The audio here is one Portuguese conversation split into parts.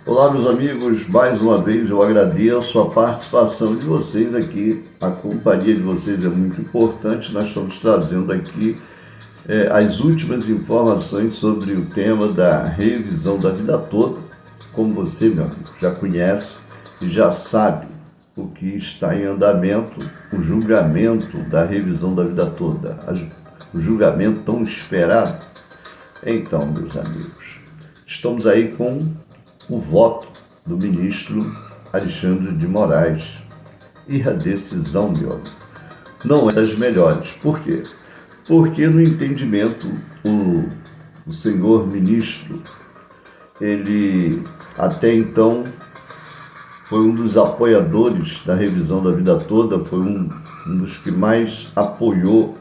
Olá, meus amigos, mais uma vez eu agradeço a participação de vocês aqui. A companhia de vocês é muito importante. Nós estamos trazendo aqui as últimas informações sobre o tema da revisão da vida toda. Como você, meu amigo, já conhece e já sabe o que está em andamento, o julgamento da revisão da vida toda, o julgamento tão esperado. Então, meus amigos, estamos aí com o voto do ministro Alexandre de Moraes. E a decisão, meu amigo, não é das melhores. Por quê? Porque no entendimento, o senhor ministro, ele até então foi um dos apoiadores da revisão da vida toda, foi um dos que mais apoiou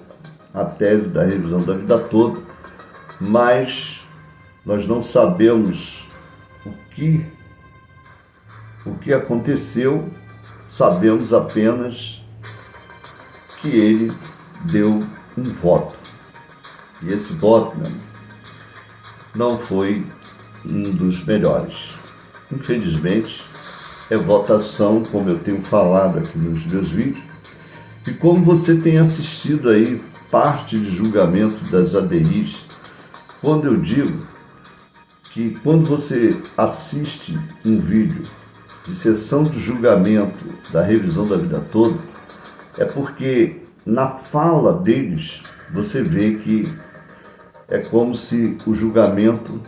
a tese da revisão da vida toda, mas nós não sabemos o que aconteceu, sabemos apenas que ele deu um voto. E esse voto, né, não foi um dos melhores. Infelizmente, é votação, como eu tenho falado aqui nos meus vídeos, e como você tem assistido aí parte de julgamento das ADIs, quando eu digo que quando você assiste um vídeo de sessão de julgamento da revisão da vida toda, é porque na fala deles você vê que é como se o julgamento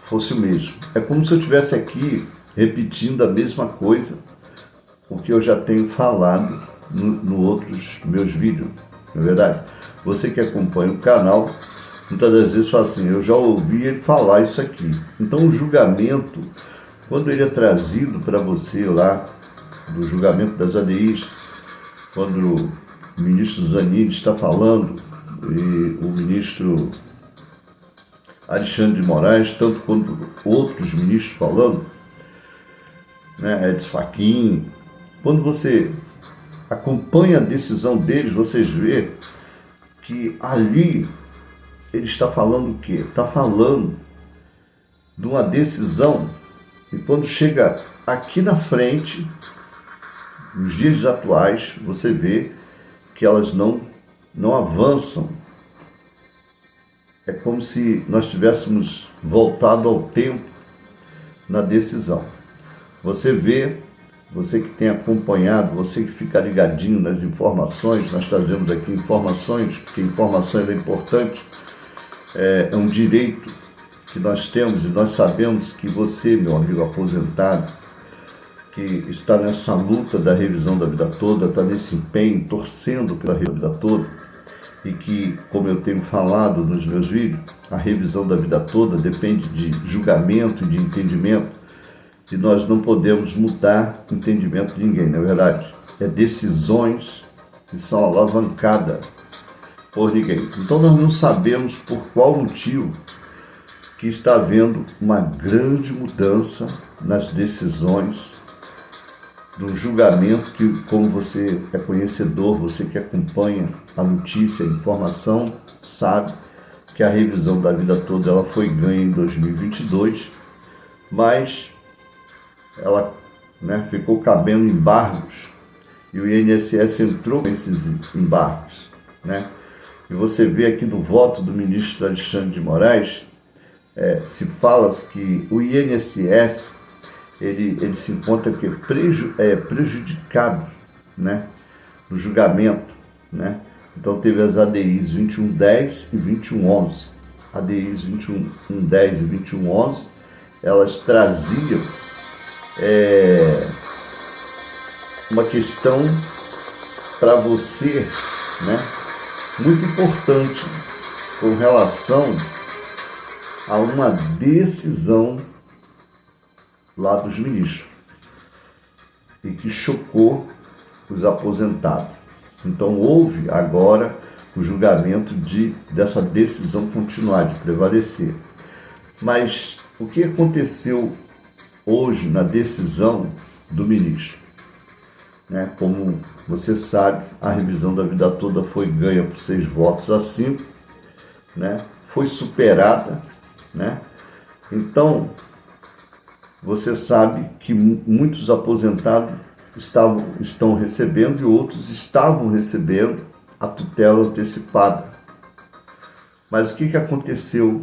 fosse o mesmo. É como se eu estivesse aqui repetindo a mesma coisa, o que eu já tenho falado no outros meus vídeos, não é verdade? Você que acompanha o canal, muitas das vezes fala assim, eu já ouvi ele falar isso aqui. Então o julgamento, quando ele é trazido para você lá, do julgamento das ADIs, quando o ministro Zanin está falando, e o ministro Alexandre de Moraes, tanto quanto outros ministros falando, né, Edson Fachin, quando você acompanha a decisão deles, vocês vê que ali ele está falando o quê? Está falando de uma decisão e quando chega aqui na frente, nos dias atuais, você vê que elas não avançam. É como se nós tivéssemos voltado ao tempo na decisão. Você vê, você que tem acompanhado, você que fica ligadinho nas informações, nós trazemos aqui informações, porque informação é importante, é um direito que nós temos e nós sabemos que você, meu amigo aposentado, que está nessa luta da revisão da vida toda, está nesse empenho, torcendo pela revisão da vida toda, e que, como eu tenho falado nos meus vídeos, a revisão da vida toda depende de julgamento e de entendimento, e nós não podemos mudar o entendimento de ninguém, não é verdade? É decisões que são alavancadas por ninguém. Então nós não sabemos por qual motivo que está havendo uma grande mudança nas decisões do julgamento que, como você é conhecedor, você que acompanha a notícia, a informação, sabe que a revisão da vida toda ela foi ganha em 2022, mas ela, né, ficou cabendo embargos e o INSS entrou com esses embargos, né? E você vê aqui no voto do ministro Alexandre de Moraes, se fala que o INSS ele se encontra prejudicado, né, no julgamento, né? Então teve as ADIs 2110 e 2111. ADIs 2110 e 2111, elas traziam uma questão para você, né, muito importante com relação a uma decisão lá dos ministros e que chocou os aposentados. Então houve agora o julgamento dessa decisão continuar, de prevalecer. Mas o que aconteceu hoje na decisão do ministro? Né? Como você sabe, a revisão da vida toda foi ganha por 6 votos a 5, né? Foi superada, né? Então, você sabe que muitos aposentados estão recebendo e outros estavam recebendo a tutela antecipada. Mas o que aconteceu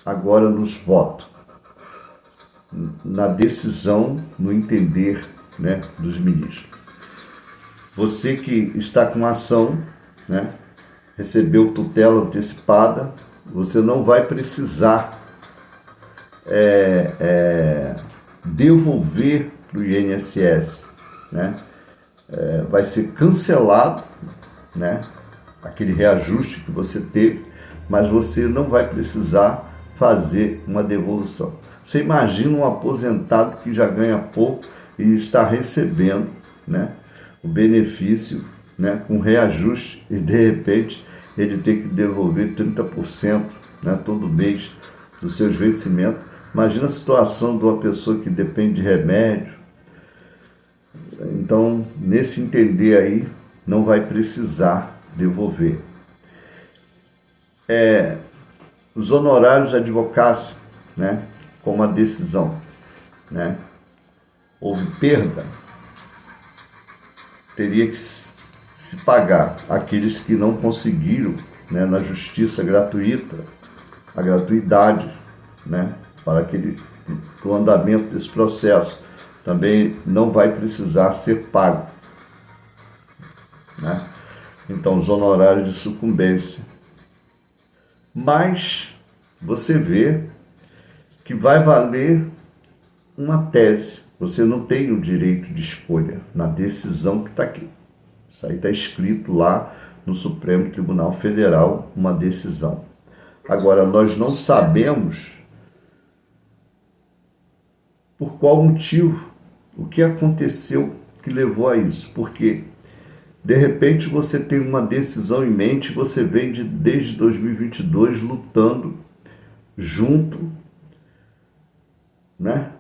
agora nos votos? Na decisão, no entender, né, dos ministros. Você que está com ação, né, recebeu tutela antecipada, você não vai precisar devolver para o INSS, né? Vai ser cancelado, né, aquele reajuste que você teve, mas você não vai precisar fazer uma devolução. Você imagina um aposentado que já ganha pouco e está recebendo, né, o benefício, né, com reajuste, e de repente ele tem que devolver 30%, né, todo mês dos seus vencimentos. Imagina a situação de uma pessoa que depende de remédio. Então, nesse entender aí, não vai precisar devolver. Os honorários advocados, né, com uma decisão, né, houve perda, teria que se pagar aqueles que não conseguiram, né, na justiça gratuita, a gratuidade, né, para o andamento desse processo. Também não vai precisar ser pago, né? Então, os honorários de sucumbência. Mas você vê que vai valer uma tese. Você não tem o direito de escolha na decisão que está aqui. Isso aí está escrito lá no Supremo Tribunal Federal, uma decisão. Agora, nós não sabemos por qual motivo, o que aconteceu que levou a isso. Porque, de repente, você tem uma decisão em mente, você vem desde 2022 lutando junto, né,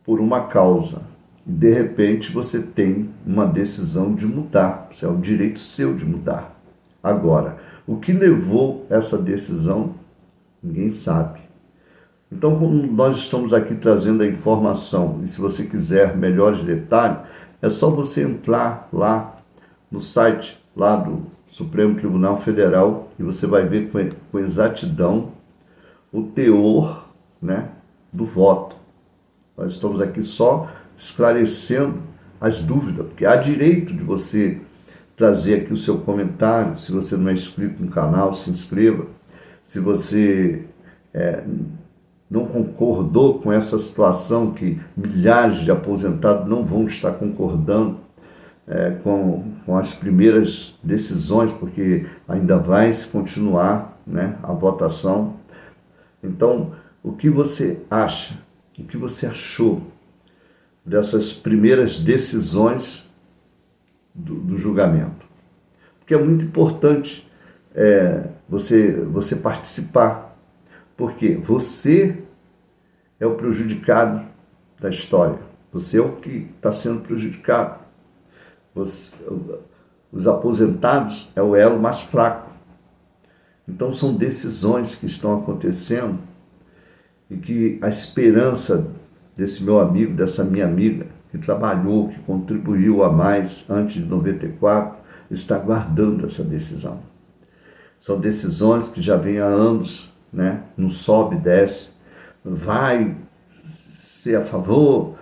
por uma causa. E, de repente, você tem uma decisão de mudar. É o direito seu de mudar. Agora, o que levou essa decisão, ninguém sabe. Então, como nós estamos aqui trazendo a informação, e se você quiser melhores detalhes, é só você entrar lá no site lá do Supremo Tribunal Federal e você vai ver com exatidão o teor, né, do voto. Nós estamos aqui só esclarecendo as dúvidas, porque há direito de você trazer aqui o seu comentário. Se você não é inscrito no canal, se inscreva. Se você não concordou com essa situação, que milhares de aposentados não vão estar concordando com as primeiras decisões, porque ainda vai se continuar, né, a votação. Então, o que você acha? O que você achou dessas primeiras decisões do julgamento? Porque é muito importante você participar. Porque você é o prejudicado da história. Você é o que está sendo prejudicado. Os aposentados é o elo mais fraco. Então são decisões que estão acontecendo e que a esperança desse meu amigo, dessa minha amiga, que trabalhou, que contribuiu a mais antes de 94, está guardando essa decisão. São decisões que já vêm há anos, né? Não sobe, desce, vai ser a favor,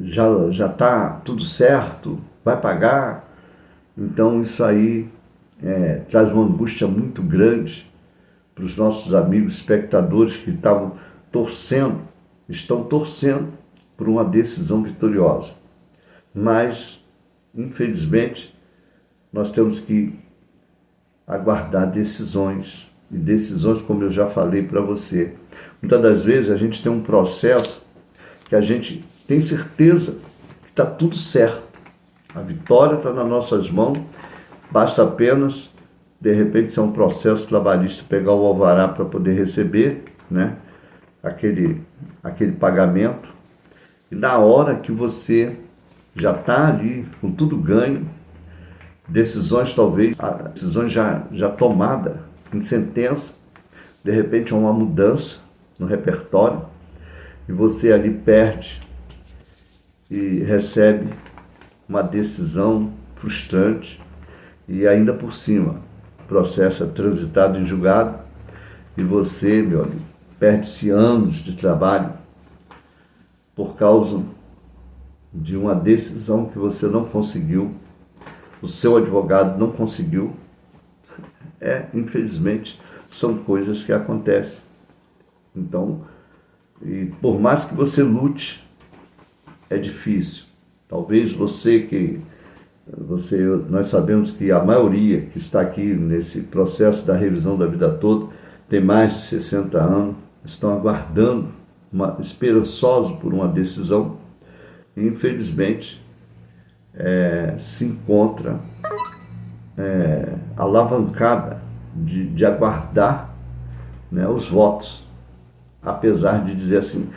já está tudo certo, vai pagar. Então isso aí traz uma angústia muito grande para os nossos amigos espectadores que estão torcendo por uma decisão vitoriosa. Mas, infelizmente, nós temos que aguardar decisões. E decisões, como eu já falei para você, muitas das vezes a gente tem um processo que a gente tem certeza que está tudo certo. A vitória está nas nossas mãos, basta apenas, de repente, se é um processo trabalhista, pegar o alvará para poder receber, né, aquele pagamento. E na hora que você já está ali com tudo ganho, decisões já tomadas em sentença, de repente há uma mudança no repertório, e você ali perde e recebe uma decisão frustrante e ainda por cima o processo é transitado em julgado e você, meu amigo, perde-se anos de trabalho por causa de uma decisão que você não conseguiu, o seu advogado não conseguiu. Infelizmente, são coisas que acontecem. Então, e por mais que você lute, é difícil. Talvez nós sabemos que a maioria que está aqui nesse processo da revisão da vida toda tem mais de 60 anos, estão aguardando, esperançosos por uma decisão, e infelizmente se encontra alavancada de aguardar, né, os votos, apesar de dizer assim,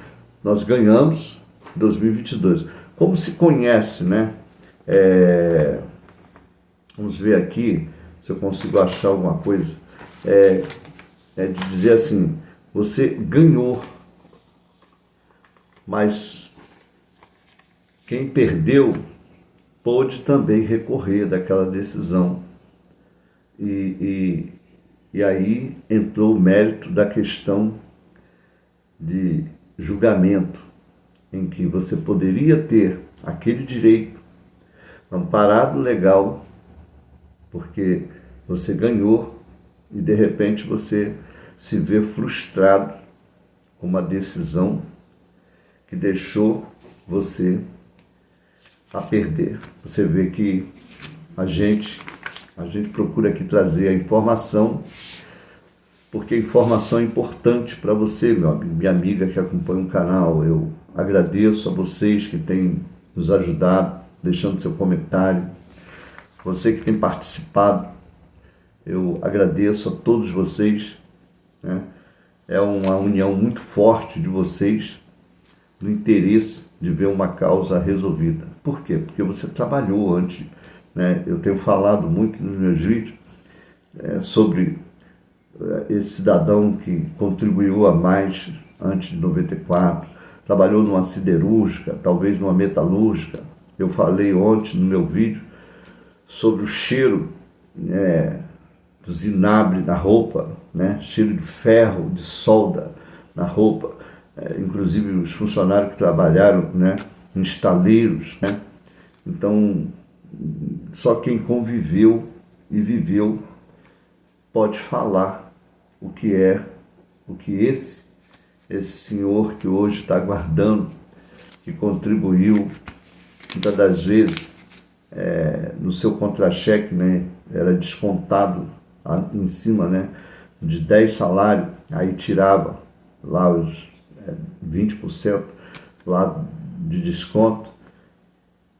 nós ganhamos 2022. Como se conhece, né? Vamos ver aqui se eu consigo achar alguma coisa. De dizer assim, você ganhou, mas quem perdeu pôde também recorrer daquela decisão. E aí entrou o mérito da questão de julgamento, em que você poderia ter aquele direito amparado legal, porque você ganhou e de repente você se vê frustrado com uma decisão que deixou você a perder. Você vê que a gente procura aqui trazer a informação, porque a informação é importante para você, meu amigo, minha amiga que acompanha o canal. Eu agradeço a vocês que têm nos ajudado, deixando seu comentário, você que tem participado, eu agradeço a todos vocês, né? É uma união muito forte de vocês, no interesse de ver uma causa resolvida. Por quê? Porque você trabalhou antes, né? Eu tenho falado muito nos meus vídeos sobre esse cidadão que contribuiu a mais antes de 94, trabalhou numa siderúrgica, talvez numa metalúrgica. Eu falei ontem no meu vídeo sobre o cheiro do zinabre na roupa, né? Cheiro de ferro, de solda na roupa. Inclusive os funcionários que trabalharam, né, em estaleiros, né? Então, só quem conviveu e viveu pode falar o que esse senhor que hoje está aguardando, que contribuiu, muitas das vezes, no seu contra-cheque, né, era descontado em cima, né, de 10 salários, aí tirava lá os 20% lá de desconto,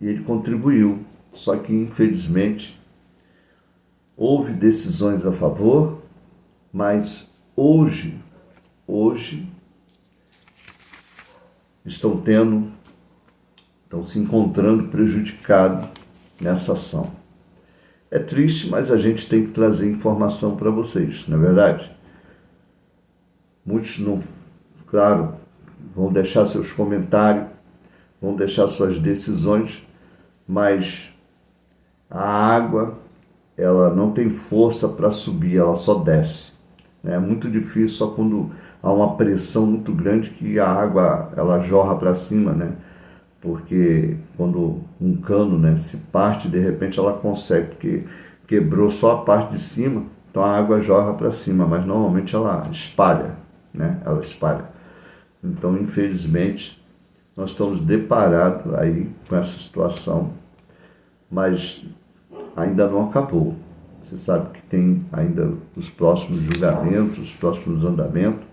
e ele contribuiu. Só que, infelizmente, houve decisões a favor, mas hoje estão se encontrando prejudicados nessa ação. É triste, mas a gente tem que trazer informação para vocês, não é verdade? Muitos não, claro, vão deixar seus comentários, vão deixar suas decisões, mas a água, ela não tem força para subir, ela só desce. É muito difícil, só quando há uma pressão muito grande que a água ela jorra para cima, né? Porque quando um cano, né, se parte, de repente ela consegue, porque quebrou só a parte de cima, então a água jorra para cima, mas normalmente ela espalha, né? Ela espalha. Então, infelizmente, nós estamos deparados aí com essa situação, mas ainda não acabou. Você sabe que tem ainda os próximos julgamentos, os próximos andamentos,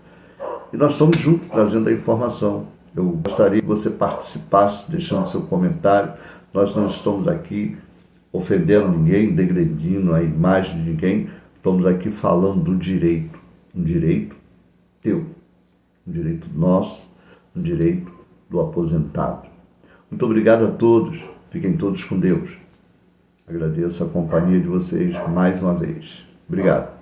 e nós estamos juntos trazendo a informação. Eu gostaria que você participasse, deixando seu comentário. Nós não estamos aqui ofendendo ninguém, degredindo a imagem de ninguém. Estamos aqui falando do direito, um direito teu, um direito nosso, um direito do aposentado. Muito obrigado a todos. Fiquem todos com Deus. Agradeço a companhia de vocês mais uma vez. Obrigado.